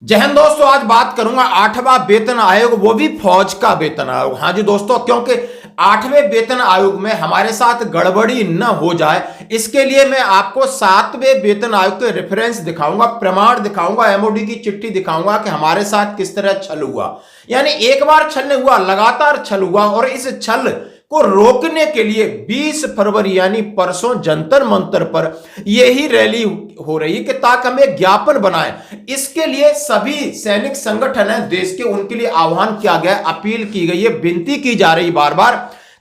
जय हिंद दोस्तों, आज बात करूंगा 8वां वेतन आयोग, वो भी फौज का वेतन आयोग। हाँ जी दोस्तों, क्योंकि 8वें वेतन आयोग में हमारे साथ गड़बड़ी न हो जाए, इसके लिए मैं आपको 7वें वेतन आयोग के रेफरेंस दिखाऊंगा, प्रमाण दिखाऊंगा, एमओडी की चिट्ठी दिखाऊंगा कि हमारे साथ किस तरह छल हुआ। यानी एक बार छल नहीं हुआ, लगातार छल हुआ। और इस छल को रोकने के लिए 20 फरवरी यानी परसों जंतर मंतर पर यही रैली हो रही है कि ताकि हम एक ज्ञापन बनाएं। इसके लिए सभी सैनिक संगठन हैं देश के, उनके लिए आह्वान किया गया, अपील की गई है, विनती की जा रही बार बार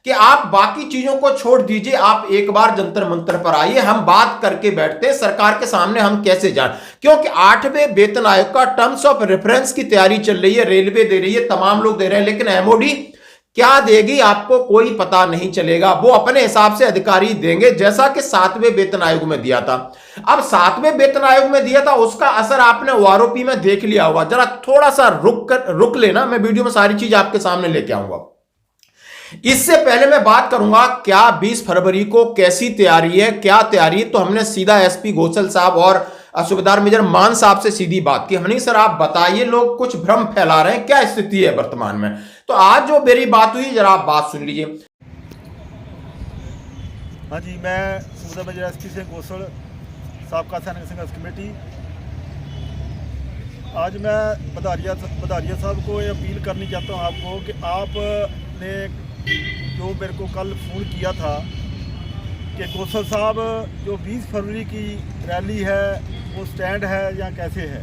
कि आप बाकी चीजों को छोड़ दीजिए, आप एक बार जंतर मंतर पर आइए, हम बात करके बैठते हैं सरकार के सामने हम कैसे जाएं। क्योंकि 8वें वेतन आयोग का टर्म्स ऑफ रेफरेंस की तैयारी चल रही है, रेलवे दे रही है, तमाम लोग दे रहे हैं, लेकिन एमओडी क्या देगी आपको कोई पता नहीं चलेगा। वो अपने हिसाब से अधिकारी देंगे, जैसा कि 7वें वेतन आयोग में दिया था। अब 7वें वेतन आयोग में दिया था, उसका असर आपने ओआरओपी में देख लिया होगा। जरा थोड़ा सा रुक लेना, मैं वीडियो में सारी चीज आपके सामने लेके आऊंगा। इससे पहले मैं बात करूंगा क्या 20 फरवरी को कैसी तैयारी है, क्या तैयारी है। तो हमने सीधा एसपी घोषल साहब और सूबेदार मेजर मान साहब से सीधी बात की। हमने सर आप बताइए, लोग कुछ भ्रम फैला रहे हैं, क्या स्थिति है वर्तमान में। तो आज जो मेरी बात हुई, जरा आप बात सुन लीजिए। हाँ जी, मैं सूबेदार मेजर एसपी से घोषल साबका सैनिक संघर्ष कमेटी। आज मैं बधारिया साहब को ये अपील करनी चाहता हूँ आपको कि आपने जो मेरे को कल फ़ोन किया था कि घोषल साहब जो 20 फरवरी की रैली है वो स्टैंड है या कैसे है,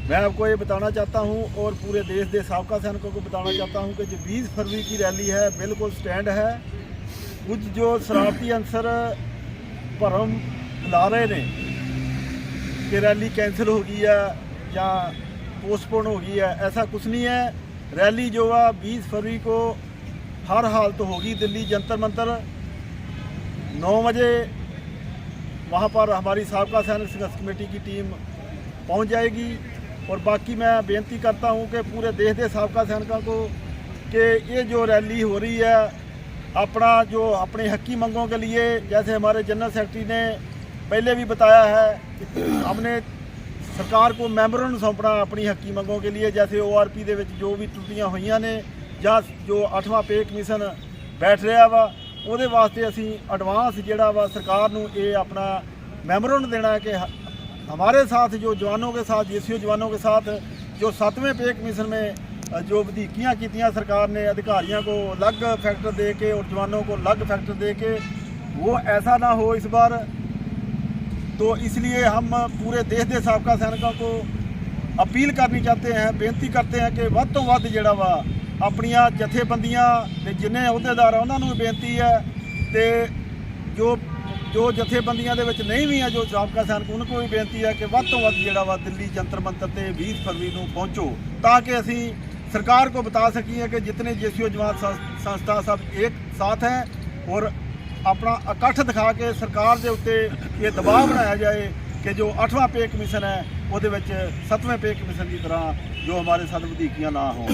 मैं आपको ये बताना चाहता हूँ और पूरे देश के साबका सैनिकों को बताना चाहता हूँ कि जो 20 फरवरी की रैली है बिल्कुल स्टैंड है। कुछ जो शरारती अंसर भरम फैला रहे ने कि रैली कैंसिल हो गई है या पोस्टपोन हो गई है, ऐसा कुछ नहीं है। रैली जो है 20 फरवरी को हर हाल तो होगी। दिल्ली जंतर मंतर 9 बजे वहाँ पर हमारी साबका सैनिक संघर्ष कमेटी की टीम पहुँच जाएगी। और बाकी मैं बेनती करता हूँ कि पूरे देश के साबका सैनिकों को कि ये जो रैली हो रही है अपनी हकी मंगों के लिए, जैसे हमारे जनरल सेक्रेटरी ने पहले भी बताया है, हमने सरकार को मैमोरेंडम सौंपना अपनी हकी मंगों के लिए। जैसे ORP ਦੇ ਵਿੱਚ जो भी त्रुटियां ਹੋਈਆਂ ने ਜਾਂ जो 8वां पे कमीशन बैठ रहा वा, ਉਹਦੇ ਵਾਸਤੇ ਅਸੀਂ एडवांस ਜਿਹੜਾ ਵਾ सरकार ਨੂੰ ਇਹ अपना मैमोरेंडम देना है कि हमारे साथ जो जवानों के साथ JCO जवानों के साथ जो 7वें पे कमीशन में जो वधीकियाँ की सरकार ने अधिकारियों को अलग फैक्टर दे के और जवानों को अलग फैक्टर दे के, वो ऐसा ना हो इस बार। तो इसलिए हम पूरे देश के साबका सैनिकों को अपील करनी चाहते हैं, बेनती करते हैं कि वध तो वध जिहड़ा वा अपनियां जथेबंदियां ते जिन्ने अहुदेदार उन्होंने बेनती है, तो जो जथेबंदियां दे विच नहीं भी है जो साबका सैनिक, उनको भी बेनती है कि वध तो वध जिहड़ा वा दिल्ली जंतर मंतर ते 20 फरवरी को पहुँचो, ताकि असी सरकार को बता सकिए कि जितने JCO जवान संस्था सब एक साथ हैं और अपना इकट्ठ दिखा के सरकार के उत्ते ये दबाव बनाया जाए कि जो 8वां पे कमीशन है वो 7वें पे कमीशन की तरह जो हमारे साथ वधीकियां ना हो।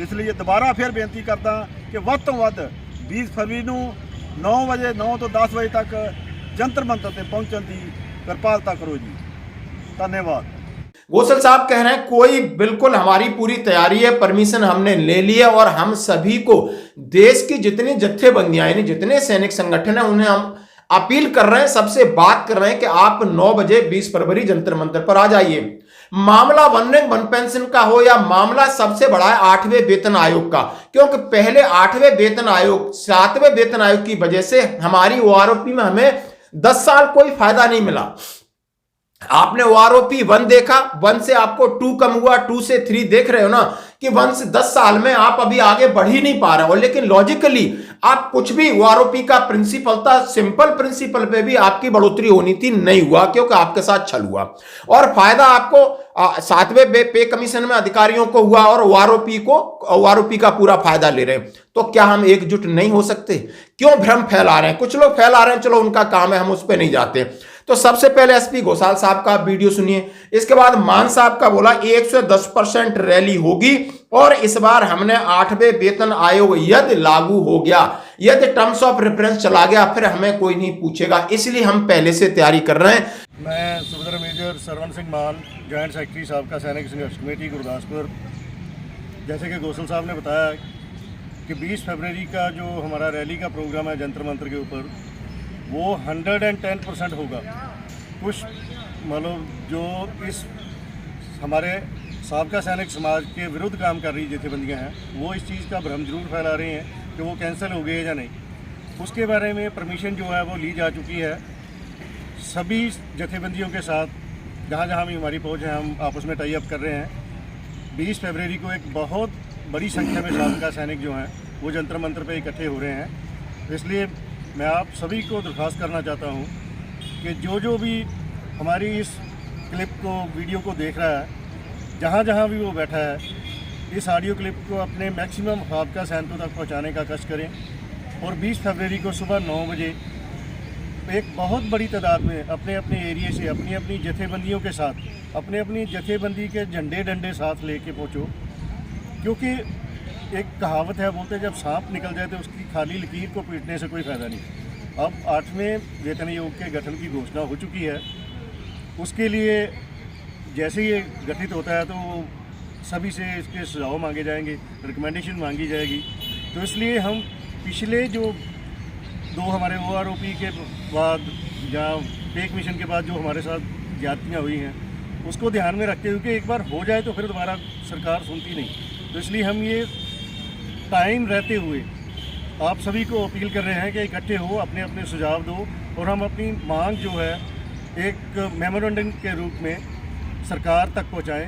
इसलिए दोबारा फिर बेनती करता कि वध तो वध 20 फरवरी को 9 बजे 9 तो 10 बजे तक जंतर मंतर से पहुँचने की कृपालता करो जी। धन्यवाद। घोषल साहब कह रहे हैं कोई बिल्कुल हमारी पूरी तैयारी है, परमिशन हमने ले ली है और हम सभी को देश की जितनी जत्थेबंदियां यानी जितने सैनिक संगठन है उन्हें हम अपील कर रहे हैं, सबसे बात कर रहे हैं कि आप 9 बजे 20 फरवरी जंतर मंतर पर आ जाइए। मामला वन पेंशन का हो या मामला सबसे बड़ा है 8वें वेतन आयोग का, क्योंकि पहले 8वें वेतन आयोग 7वें वेतन आयोग की वजह से हमारी OROP में हमें 10 साल कोई फायदा नहीं मिला। आपने OROP 1 देखा, 1 से आपको 2 कम हुआ, 2 से 3 देख रहे हो ना कि 1 से 10 साल में आप अभी आगे बढ़ ही नहीं पा रहे हो। लेकिन लॉजिकली आप कुछ भी OROP का प्रिंसिपल था, सिंपल प्रिंसिपल पे भी आपकी बढ़ोतरी होनी थी, नहीं हुआ क्योंकि आपके साथ छल हुआ। और फायदा आपको 7वें पे कमीशन में अधिकारियों को हुआ और OROP का पूरा फायदा ले रहे हैं। तो क्या हम एकजुट नहीं हो सकते? क्यों भ्रम फैला रहे हैं? कुछ लोग फैला रहे हैं, चलो उनका काम है, हम उस पर नहीं जाते। तो सबसे पहले एसपी घोषाल साहब का वीडियो सुनिए, इसके बाद मान साहब का बोला 110% रैली होगी और इस बार हमने 8वें वेतन आयोग यदि लागू हो गया, यदि टर्म्स ऑफ रेफरेंस चला गया, फिर हमें कोई नहीं पूछेगा, इसलिए हम पहले से तैयारी कर रहे हैं। मैं सूबेदार मेजर सरवन सिंह मान जॉइंट सेक्रेटरी साबका सैनिक संघर्ष कमेटी गुरदासपुर। जैसे कि गोसल साहब ने बताया कि 20 फरवरी का जो हमारा रैली का प्रोग्राम है जंतर मंतर के ऊपर, वो 110% होगा। कुछ मतलब जो इस हमारे साबका सैनिक समाज के विरुद्ध काम कर रही जथेबंदियाँ हैं, वो इस चीज़ का भ्रम जरूर फैला रही हैं कि वो कैंसिल हो गए या नहीं। उसके बारे में परमिशन जो है वो ली जा चुकी है। सभी जथेबंदियों के साथ जहाँ जहाँ भी हमारी पहुँच है, हम आपस में टाई अप कर रहे हैं। 20 फरवरी को एक बहुत बड़ी संख्या में साबका सैनिक जो हैं वो जंतर मंतर पे इकट्ठे हो रहे हैं। इसलिए मैं आप सभी को दरख्वास्त करना चाहता हूँ कि जो भी हमारी इस क्लिप को, वीडियो को देख रहा है, जहाँ जहाँ भी वो बैठा है, इस ऑडियो क्लिप को अपने मैक्सिमम साबका सैनिकों तक पहुँचाने का कष्ट करें। और 20 फरवरी को सुबह 9 बजे एक बहुत बड़ी तादाद में अपने अपने एरिए से अपनी अपनी जथेबंदियों के साथ, अपने अपनी जथेबंदी के झंडे डंडे साथ लेके पहुँचो। क्योंकि एक कहावत है, बोलते हैं जब सांप निकल जाए तो उसकी खाली लकीर को पीटने से कोई फ़ायदा नहीं। अब 8वें वेतन आयोग के गठन की घोषणा हो चुकी है। उसके लिए जैसे ही ये गठित होता है तो सभी से इसके सुझाव मांगे जाएंगे, रिकमेंडेशन मांगी जाएगी। तो इसलिए हम पिछले जो 2 हमारे OROP के बाद या पे कमीशन के बाद जो हमारे साथ ज्यादतियाँ हुई हैं, उसको ध्यान में रखते हुए कि एक बार हो जाए तो फिर दोबारा सरकार सुनती नहीं। तो इसलिए हम ये टाइम रहते हुए आप सभी को अपील कर रहे हैं कि इकट्ठे हो, अपने अपने सुझाव दो और हम अपनी मांग जो है एक मेमोरेंडम के रूप में सरकार तक पहुंचाएं,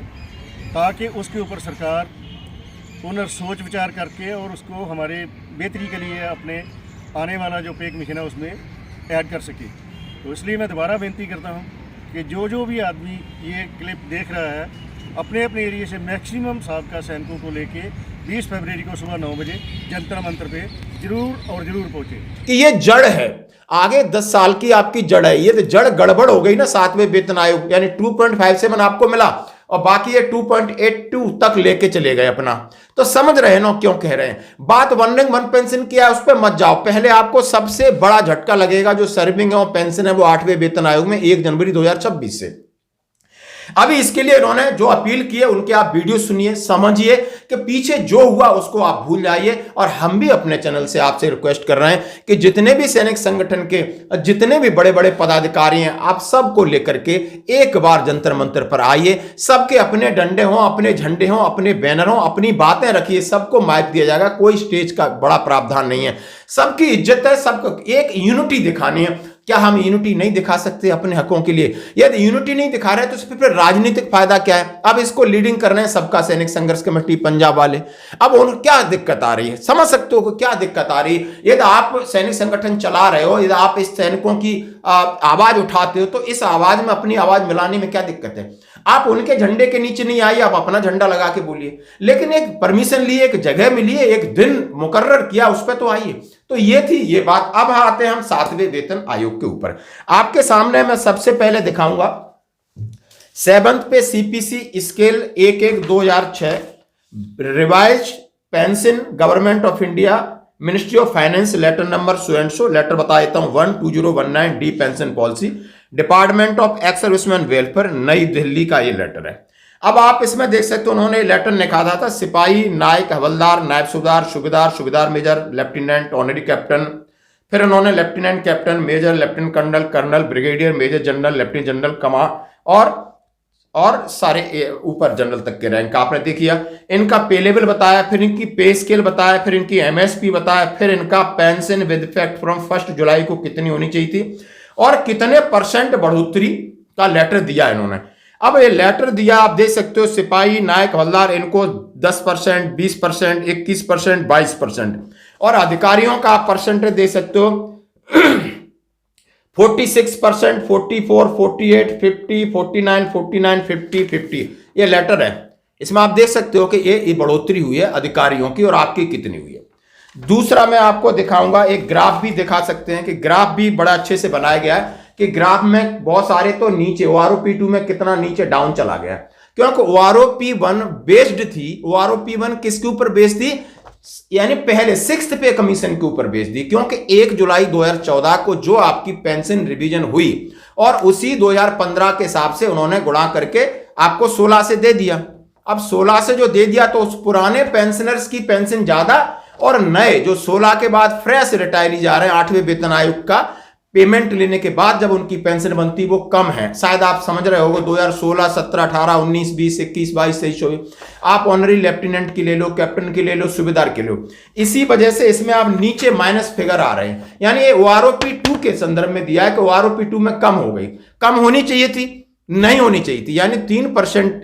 ताकि उसके ऊपर सरकार पुनर्सोच विचार करके और उसको हमारे बेहतरी के लिए अपने आने वाला जो पे कमीशन है उसमें ऐड कर सके। तो इसलिए मैं दोबारा बेनती करता हूं कि जो भी आदमी ये क्लिप देख रहा है, अपने अपने एरिए से मैक्सिमम साबका सैनिकों को लेके 20 फरवरी को सुबह 9 बजे जंतर मंतर पे जरूर पहुंचे। कि ये जड़ है, आगे 10 साल की आपकी जड़ है। ये तो जड़ गड़बड़ हो गई ना 7वें वेतन आयोग, यानी 2.57 आपको मिला और बाकी ये 2.82 तक लेके चले गए अपना। तो समझ रहे ना क्यों कह रहे हैं। बात वन पेंशन की है, उस पर मत जाओ। पहले आपको सबसे बड़ा झटका लगेगा जो सर्विंग है और पेंशन है वो 8वें वेतन आयोग में 1 जनवरी 2026 से। अभी इसके लिए इन्होंने जो अपील की है उनके आप वीडियो सुनिए, समझिए कि पीछे जो हुआ उसको आप भूल जाइए। और हम भी अपने चैनल से आपसे रिक्वेस्ट कर रहे हैं कि जितने भी सैनिक संगठन के जितने भी बड़े बड़े पदाधिकारी हैं, आप सबको लेकर के एक बार जंतर मंतर पर आइए। सबके अपने डंडे हों, अपने झंडे हों, अपने बैनर हों, अपनी बातें रखिए, सबको माइक दिया जाएगा। कोई स्टेज का बड़ा प्रावधान नहीं है, सबकी इज्जत है, सबको एक यूनिटी दिखानी है। क्या हम यूनिटी नहीं दिखा सकते अपने हकों के लिए? यदि यूनिटी नहीं दिखा रहे तो इस पर राजनीतिक फायदा क्या है? अब इसको लीडिंग कर रहे हैं सबका सैनिक संघर्ष कमेटी पंजाब वाले। अब उन क्या दिक्कत आ रही है, समझ सकते हो क्या दिक्कत आ रही है? यदि आप सैनिक संगठन चला रहे हो, यदि आप इस सैनिकों की आवाज उठाते हो, तो इस आवाज में अपनी आवाज मिलाने में क्या दिक्कत है? आप उनके झंडे के नीचे नहीं आइए, आप अपना झंडा लगा के बोलिए। लेकिन एक परमिशन लिए, एक जगह मिली है, एक दिन मुकर्रर किया, उस पर तो आइए। तो ये थी ये बात। अब आते हैं हम 7वें वेतन आयोग के ऊपर। आपके सामने मैं सबसे पहले दिखाऊंगा 7th pay CPC scale 11/2006 revise pension government of India ministry of finance letter number so and so, letter बता देता हूं 12019 D pension policy, department of ex serviceman welfare, New Delhi का ये लेटर है। अब आप इसमें देख सकते हो उन्होंने लेटर निकाला था सिपाही, नायक, हवलदार, नायब सूबेदार, सूबेदार, सूबेदार मेजर, लेफ्टिनेंट, ऑनरी कैप्टन, फिर उन्होंने lieutenant captain, major, lieutenant colonel, colonel, brigadier, major general, lieutenant general, command और सारे ऊपर जनरल तक के रैंक आपने देखिए। इनका पे लेवल बताया, फिर इनकी पे स्केल बताया, फिर इनकी MSP बताया, फिर इनका पेंशन विद इफेक्ट फ्रॉम 1 जुलाई को कितनी होनी चाहिए थी और कितने % बढ़ोतरी का लेटर दिया इन्होंने। अब ये लेटर दिया आप देख सकते हो, सिपाही, नायक, हवलदार इनको 10%, 20%, 21%, 22% और अधिकारियों का आप परसेंटेज दे सकते हो 46%, 44, 48, 50, 49, 49, 50, 50। ये लेटर है, इसमें आप देख सकते हो कि ये बढ़ोतरी हुई है अधिकारियों की और आपकी कितनी हुई है। दूसरा मैं आपको दिखाऊंगा, एक ग्राफ भी दिखा सकते हैं कि ग्राफ भी बड़ा अच्छे से बनाया गया है कि ग्राफ में बहुत सारे तो नीचे OROP2 में कितना नीचे डाउन चला गया, क्योंकि OROP1 बेस्ड थी। OROP1 किसके ऊपर बेस्ड थी? यानी पहले 6th पे कमीशन के ऊपर बेच दी, क्योंकि 1 जुलाई 2014 को जो आपकी पेंशन रिवीजन हुई और उसी 2015 के हिसाब से उन्होंने गुणा करके आपको 16 से दे दिया। अब 16 से जो दे दिया तो उस पुराने पेंशनर्स की पेंशन ज्यादा और नए जो 16 के बाद फ्रेश रिटायरी जा रहे हैं 8वें वेतन आयोग का पेमेंट लेने के बाद जब उनकी पेंशन बनती वो कम है। शायद आप समझ रहे होगे 2016, 17, 18, 19, 20, 21, 22, 23, 24 आप ऑनरी लेफ्टिनेंट की ले लो, कैप्टन की ले लो, सूबेदार की ले लो। इसी वजह से इसमें आप नीचे माइनस फिगर आ रहे हैं, यानी ये OROP 2 के संदर्भ में दिया है कि OROP 2 में कम हो गई। कम होनी चाहिए थी, नहीं होनी चाहिए थी, यानी 3%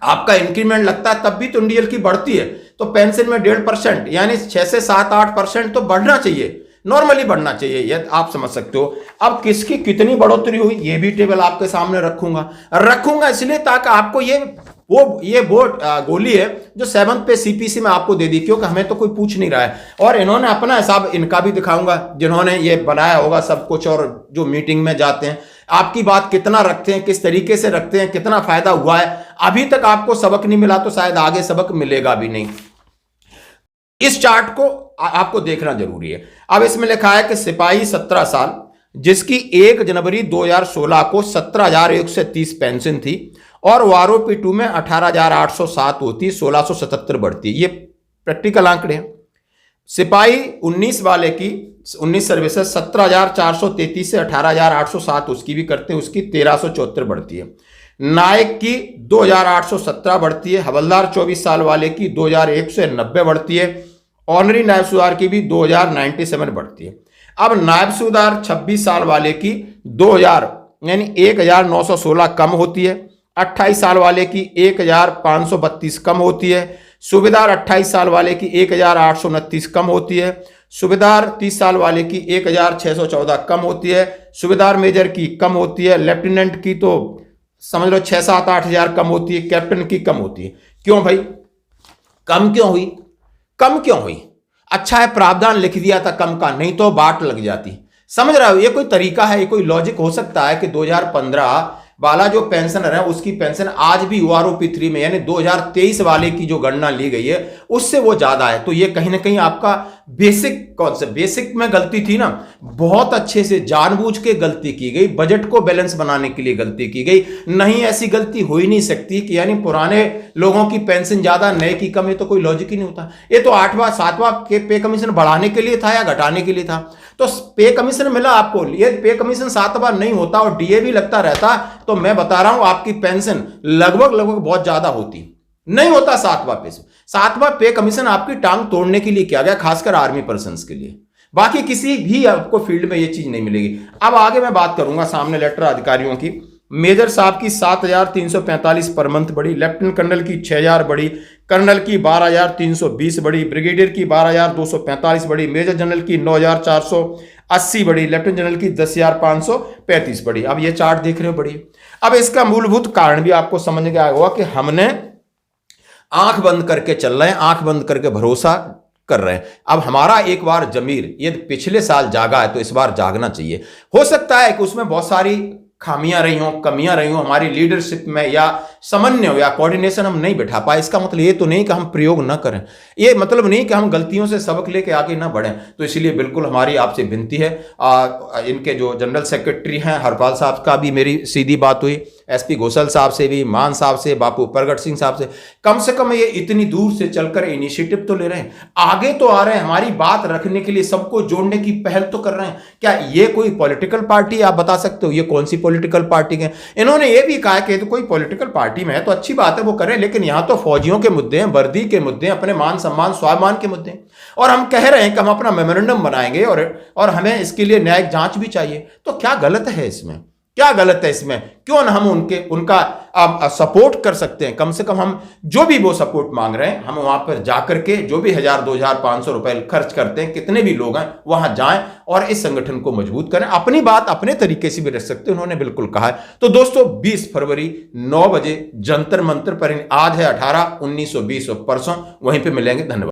आपका इंक्रीमेंट लगता है तब भी तो इंडियल की बढ़ती है, तो पेंशन में 1.5% यानी 6 से 7-8% तो बढ़ना चाहिए, नॉर्मली बढ़ना चाहिए, ये आप समझ सकते हो। अब किसकी कितनी बढ़ोतरी हुई ये भी टेबल आपके सामने रखूंगा इसलिए ताकि आपको ये गोली है जो 7th पे CPC में आपको दे दी, क्योंकि हमें तो कोई पूछ नहीं रहा है। और इन्होंने अपना हिसाब इनका भी दिखाऊंगा जिन्होंने ये बनाया होगा सब कुछ, और जो मीटिंग में जाते हैं आपकी बात कितना रखते हैं, किस तरीके से रखते हैं, कितना फायदा हुआ है। अभी तक आपको सबक नहीं मिला तो शायद आगे सबक मिलेगा भी नहीं। इस चार्ट को आपको देखना जरूरी है। अब इसमें लिखा है कि सिपाही 17 साल जिसकी 1 जनवरी 2016 को 17,130 पेंशन थी और OROP 2 में 18,807 होती, 1677 बढ़ती। ये प्रैक्टिकल आंकड़े हैं। सिपाही 19 वाले की 19 सर्विसेज 17,433 से 18,807 उसकी भी करते हैं, उसकी 1,374 बढ़ती है। नायक की 2,817 बढ़ती है। हवलदार 24 साल वाले की 2,190 बढ़ती है। ऑनरी नायब सूबेदार की भी 2,097 बढ़ती है। अब नायब सूबेदार 26 साल वाले की 2,000 यानी 1,916 कम होती है। 28 साल वाले की 1,532 कम होती है। सूबेदार 28 साल वाले की 1,829 कम होती है। सूबेदार 30 साल वाले की 1,614 कम होती है। सूबेदार मेजर की कम होती है। लेफ्टिनेंट की तो समझ लो 6-7-8 हजार कम होती है। कैप्टन की कम होती है। क्यों भाई कम क्यों हुई? कम क्यों हुई? अच्छा है प्रावधान लिख दिया था कम का, नहीं तो बाट लग जाती। समझ रहे हो, ये कोई तरीका है, ये कोई लॉजिक हो सकता है कि 2015 वाला जो पेंशनर है उसकी पेंशन आज भी OROP 3 में यानी 2023 वाले की जो गणना ली गई है उससे वो ज्यादा है। तो ये कहीं ना कहीं आपका बेसिक कॉन्सेप्ट, बेसिक में गलती थी ना, बहुत अच्छे से जानबूझ के गलती की गई, बजट को बैलेंस बनाने के लिए गलती की गई। नहीं ऐसी गलती हो ही नहीं सकती कि यानी पुराने लोगों की पेंशन ज्यादा नए की कम, ये तो कोई लॉजिक ही नहीं होता। ये तो 8वां 7वां के पे कमीशन बढ़ाने के लिए था या घटाने के लिए था? तो पे कमीशन मिला आपको, ये पे कमीशन 7 बार नहीं होता और DA भी लगता रहता तो मैं बता रहा हूं आपकी पेंशन लगभग बहुत ज्यादा होती। नहीं होता 7वां पे कमीशन आपकी टांग तोड़ने के लिए किया गया, खासकर आर्मी पर्सन्स के लिए। बाकी किसी भी आपको फील्ड में ये चीज नहीं मिलेगी। अब आगे मैं बात करूंगा सामने लेटर अधिकारियों की। मेजर साहब की 7,345 पर मंथ बढ़ी, लेफ्टिनेंट कर्नल की 6,000 बढ़ी, कर्नल की 12,320 बढ़ी, ब्रिगेडियर की 12,245 बढ़ी, मेजर जनरल की 9,480 बढ़ी, लेफ्टिनेंट जनरल की 10,535 बढ़ी। अब ये चार्ट देख रहे हो बढ़ी। अब इसका मूलभूत कारण भी आपको समझ में आया होगा कि हमने आंख बंद करके चल रहे हैं, आंख बंद करके भरोसा कर रहे हैं। अब हमारा एक बार जमीर यदि पिछले साल जागा है तो इस बार जागना चाहिए। हो सकता है कि उसमें बहुत सारी खामियां रही हों, कमियां रही हों हमारी लीडरशिप में, या समन्वय या कोऑर्डिनेशन हम नहीं बैठा पाए। इसका मतलब ये तो नहीं कि हम प्रयोग ना करें, ये मतलब नहीं कि हम गलतियों से सबक लेके आगे ना बढ़ें। तो इसलिए बिल्कुल हमारी आपसे विनती है, इनके जो जनरल सेक्रेटरी हैं हरपाल साहब का भी मेरी सीधी बात हुई, SP घोषल साहब से भी, मान साहब से, बापू प्रगट सिंह साहब से कम ये इतनी दूर से चलकर इनिशिएटिव तो ले रहे हैं, आगे तो आ रहे हैं, हमारी बात रखने के लिए सबको जोड़ने की पहल तो कर रहे हैं। क्या ये कोई पॉलिटिकल पार्टी? आप बता सकते हो ये कौन सी पॉलिटिकल पार्टी है? इन्होंने ये भी कहा कि तो कोई पॉलिटिकल पार्टी में है तो अच्छी बात है वो करें, लेकिन यहां तो फौजियों के मुद्दे हैं, वर्दी के मुद्दे हैं, अपने मान सम्मान स्वाभिमान के मुद्दे हैं, और हम कह रहे हैं कि हम अपना मेमोरेंडम बनाएंगे और हमें इसके लिए न्यायिक जांच भी चाहिए। तो क्या गलत है इसमें? क्या गलत है इसमें? क्यों ना हम उनका सपोर्ट कर सकते हैं? कम से कम हम जो भी वो सपोर्ट मांग रहे हैं, हम वहां पर जाकर के जो भी 1,000, 2,000, 500 रुपए खर्च करते हैं, कितने भी लोग हैं वहां जाएं और इस संगठन को मजबूत करें। अपनी बात अपने तरीके से भी रख सकते हैं, उन्होंने बिल्कुल कहा है। तो दोस्तों 20 फरवरी 9 बजे जंतर मंतर पर, आज है 18, 1920 परसों वहीं पर मिलेंगे। धन्यवाद।